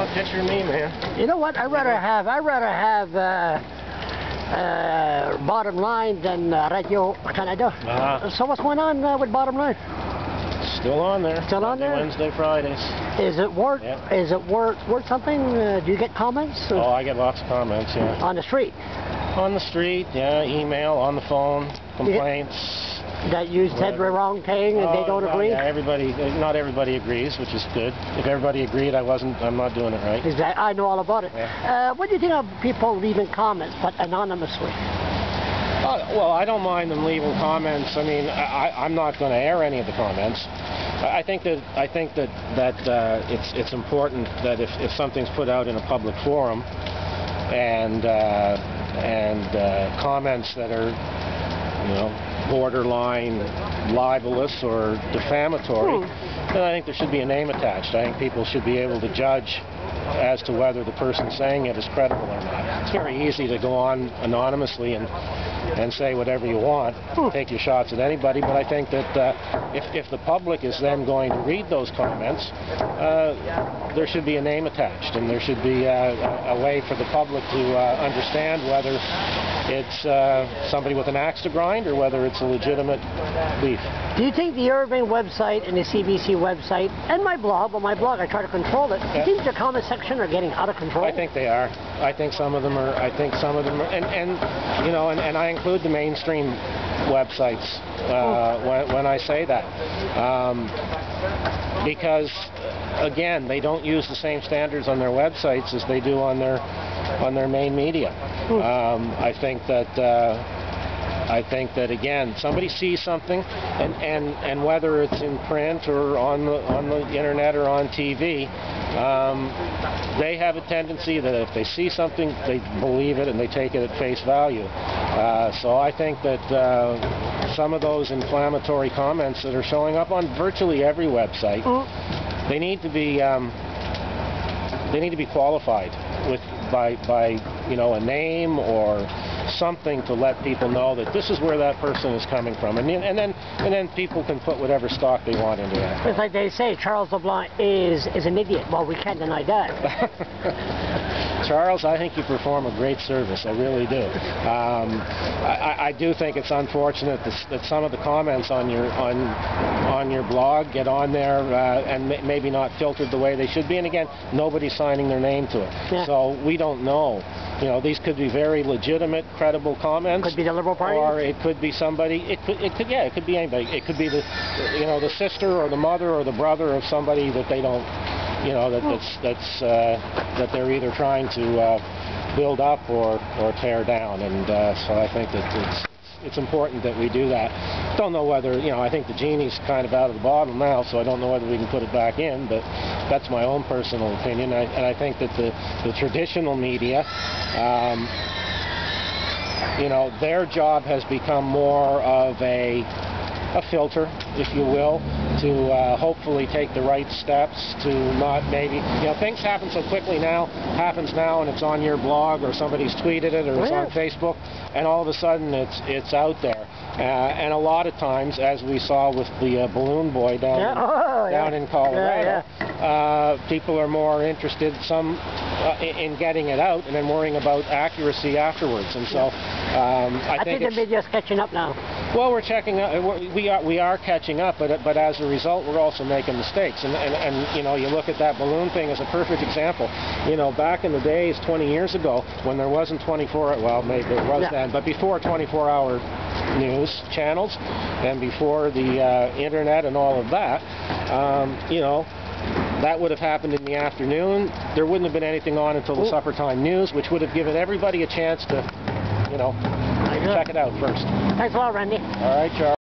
want a picture of me, man? You know what? I'd rather have Bottom Line than Radio Canada. So what's going on with Bottom Line? Still on there. Still on there? Wednesday, Fridays. Is it worth? Yeah. Is it worth something? Do you get comments? Oh, I get lots of comments. Yeah. On the street. On the street, yeah. Email, on the phone, complaints. That you said the wrong thing and they don't agree? Yeah, not everybody agrees, which is good. If everybody agreed, I'm not doing it right. Exactly. I know all about it. Yeah. What do you think of people leaving comments, but anonymously? Well, I don't mind them leaving comments. I mean, I'm not going to air any of the comments. I think that it's important that if something's put out in a public forum and comments that are, borderline libelous or defamatory, then I think there should be a name attached. I think people should be able to judge as to whether the person saying it is credible or not. It's very easy to go on anonymously and say whatever you want, take your shots at anybody, but I think that if the public is then going to read those comments, there should be a name attached, and there should be a way for the public to understand whether it's somebody with an axe to grind or whether it's a legitimate beef. Do you think the Irving website and the CBC website and my blog, I try to control it, do you think the comment section are getting out of control? I think they are. I think some of them are, and I include the mainstream websites when I say that. Because, again, they don't use the same standards on their websites as they do on their main media. I think that again, somebody sees something, and whether it's in print or on the internet or on TV, they have a tendency that if they see something, they believe it and they take it at face value. So I think that some of those inflammatory comments that are showing up on virtually every website, they need to be qualified by a name or something to let people know that this is where that person is coming from, and then people can put whatever stock they want into that. It's like they say, Charles LeBlanc is an idiot. Well, we can't deny that. Charles, I think you perform a great service. I really do. I do think it's unfortunate that some of the comments on your blog get on there and maybe not filtered the way they should be. And again, nobody's signing their name to it, so we don't know. These could be very legitimate, credible comments. Could be the Liberal Party, or it could be somebody. It could be anybody. It could be the sister or the mother or the brother of somebody that they don't. That they're either trying to build up or tear down, and so I think that it's important that we do that. Don't know whether, I think the genie's kind of out of the bottle now, so I don't know whether we can put it back in, but that's my own personal opinion, and I think that the traditional media, their job has become more of a filter, if you will, to hopefully take the right steps to not maybe, things happen so quickly now, and it's on your blog or somebody's tweeted it or it's on Facebook, and all of a sudden it's out there. And a lot of times, as we saw with the balloon boy down in Colorado, people are more interested in getting it out and then worrying about accuracy afterwards. And so I think the media's catching up now. Well, we're checking up. We are catching up, but as a result, we're also making mistakes. And you look at that balloon thing as a perfect example. Back in the days, 20 years ago, when there wasn't 24, well, maybe it was then, but before 24-hour news channels and before the internet and all of that, that would have happened in the afternoon. There wouldn't have been anything on until the supper time news, which would have given everybody a chance to, check it out first. Thanks a lot, Randy. All right, Charles.